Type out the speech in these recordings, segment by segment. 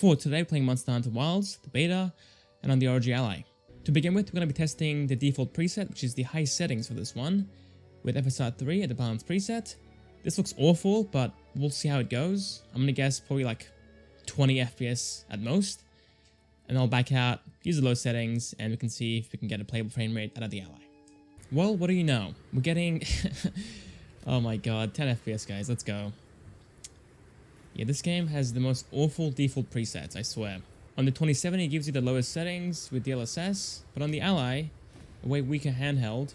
For today, we're playing Monster Hunter Wilds, the beta, and on the ROG Ally. To begin with, we're going to be testing the default preset, which is the high settings for this one, with FSR 3 at the Balanced preset. This looks awful, but we'll see how it goes. I'm going to guess probably like 20 FPS at most. And I'll back out, use the low settings, and we can see if we can get a playable frame rate out of the Ally. Well, what do you know? We're getting... oh my god, 10 FPS guys, let's go. Yeah, this game has the most awful default presets, I swear. On the 2070 it gives you the lowest settings with DLSS, but on the Ally, a way weaker handheld,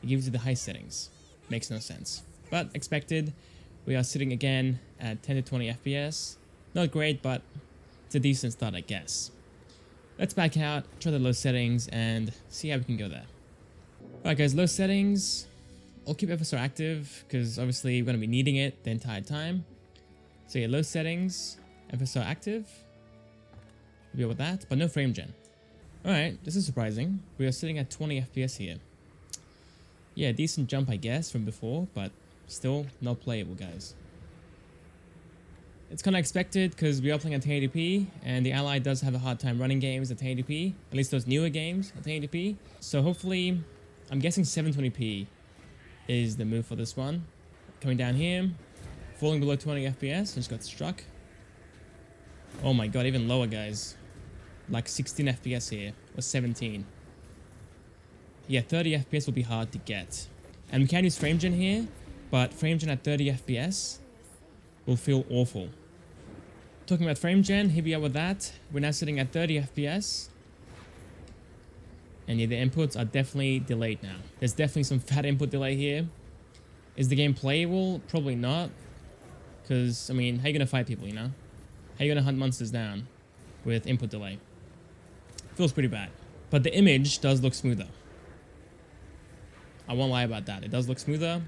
it gives you the high settings. Makes no sense. But expected, we are sitting again at 10 to 20 FPS. Not great, but it's a decent start, I guess. Let's back out, try the low settings, and see how we can go there. Alright guys, low settings. I'll keep FSR active, because obviously we're going to be needing it the entire time. So yeah, low settings, FSR active. We'll deal with that, but no frame gen. Alright, this is surprising. We are sitting at 20 FPS here. Yeah, decent jump I guess from before, but still not playable guys. It's kind of expected because we are playing at 1080p, and the Ally does have a hard time running games at 1080p, at least those newer games at 1080p. So hopefully, I'm guessing 720p is the move for this one. Coming down here, falling below 20 FPS, just got struck. Oh my god, even lower guys. Like 16 FPS here, or 17. Yeah, 30 FPS will be hard to get. And we can use frame gen here, but frame gen at 30 FPS will feel awful. Talking about frame gen, here we are with that. We're now sitting at 30 FPS. And yeah, the inputs are definitely delayed now. There's definitely some fat input delay here. Is the game playable? Probably not. Because, I mean, how are you going to fight people, you know? How are you going to hunt monsters down with input delay? Feels pretty bad. But the image does look smoother. I won't lie about that. It does look smoother,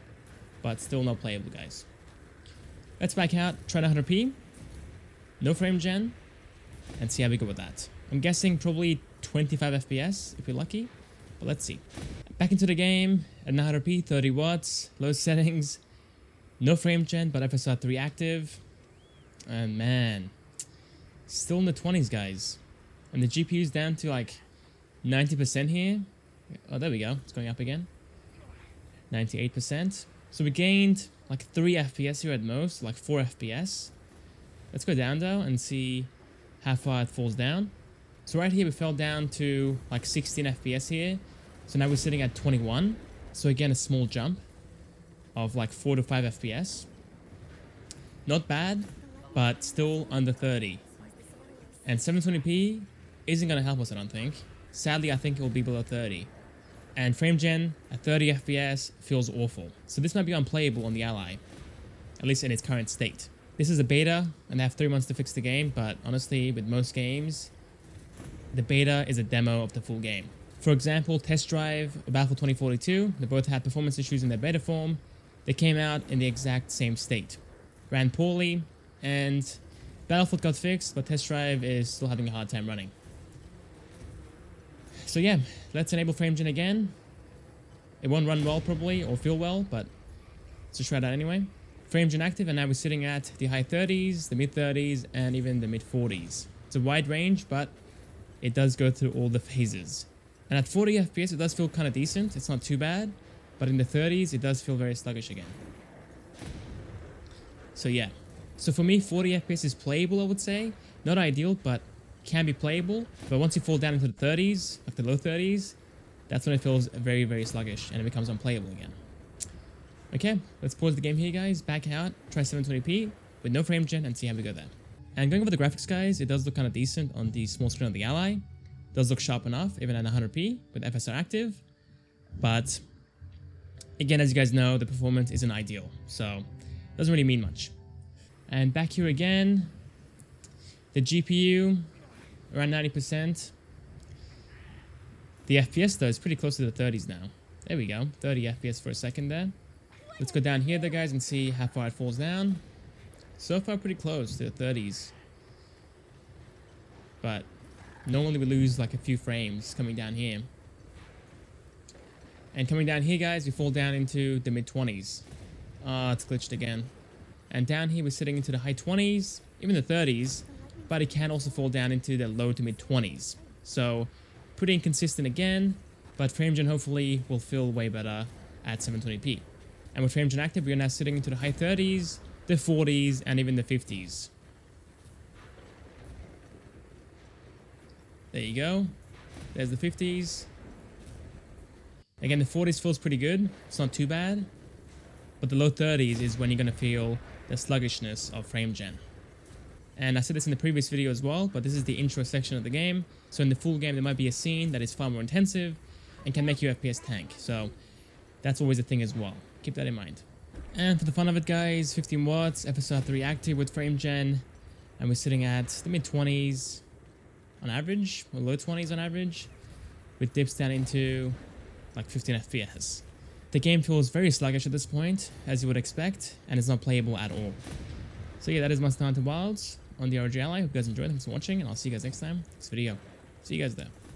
but still not playable, guys. Let's back out, try 100p. No frame gen, and see how we go with that. I'm guessing probably 25 FPS if we're lucky, but let's see. Back into the game at 900p, 30 watts, low settings. No frame gen, but FSR 3 active. And man, still in the 20s, guys. And the GPU's down to like 90% here. Oh, there we go. It's going up again. 98%. So we gained like 3 FPS here at most, like 4 FPS. Let's go down though and see how far it falls down. So right here we fell down to like 16 FPS here. So now we're sitting at 21. So again, a small jump of like 4 to 5 FPS. Not bad, but still under 30. And 720p isn't going to help us, I don't think. Sadly, I think it will be below 30. And frame gen at 30 FPS feels awful. So this might be unplayable on the Ally, at least in its current state. This is a beta, and they have 3 months to fix the game, but honestly, with most games, the beta is a demo of the full game. For example, Test Drive or Battlefield 2042, they both had performance issues in their beta form. They came out in the exact same state. Ran poorly, and Battlefield got fixed, but Test Drive is still having a hard time running. So yeah, let's enable frame gen again. It won't run well probably, or feel well, but let's just try that anyway. Frame gen active, and now we're sitting at the high 30s, the mid 30s, and even the mid 40s. It's a wide range, but it does go through all the phases. And at 40 FPS, it does feel kind of decent. It's not too bad, but in the 30s, it does feel very sluggish again. So yeah. So for me, 40 FPS is playable, I would say. Not ideal, but can be playable. But once you fall down into the 30s, like the low 30s, that's when it feels very, very sluggish and it becomes unplayable again. Okay, let's pause the game here, guys. Back out, try 720p with no frame gen and see how we go there. And going over the graphics, guys, it does look kind of decent on the small screen of the Ally. It does look sharp enough, even at 100p with FSR active. But again, as you guys know, the performance isn't ideal, so it doesn't really mean much. And back here again, the GPU around 90%. The FPS though is pretty close to the 30s now. There we go, 30 FPS for a second there. Let's go down here though, guys, and see how far it falls down. So far pretty close to the 30s. But normally we lose like a few frames coming down here. And coming down here, guys, we fall down into the mid 20s. It's glitched again. And down here we're sitting into the high 20s, even the 30s. but it can also fall down into the low to mid 20s. So pretty inconsistent again, but Frame Gen hopefully will feel way better at 720p. And with Frame Gen active, we are now sitting into the high 30s, the 40s, and even the 50s. There you go. There's the 50s. Again, the 40s feels pretty good. It's not too bad. But the low 30s is when you're going to feel the sluggishness of Frame Gen. And I said this in the previous video as well, but this is the intro section of the game. So in the full game, there might be a scene that is far more intensive and can make your FPS tank. So that's always a thing as well. Keep that in mind. And for the fun of it, guys, 15 watts, FSR 3 active with Frame Gen. And we're sitting at the mid 20s on average, or low 20s on average, with dips down into like 15 FPS. The game feels very sluggish at this point, as you would expect, and it's not playable at all. So yeah, that is my start to Wilds on the ROG Ally. Hope you guys enjoyed. Thanks for watching, and I'll see you guys next time. Next video. See you guys there.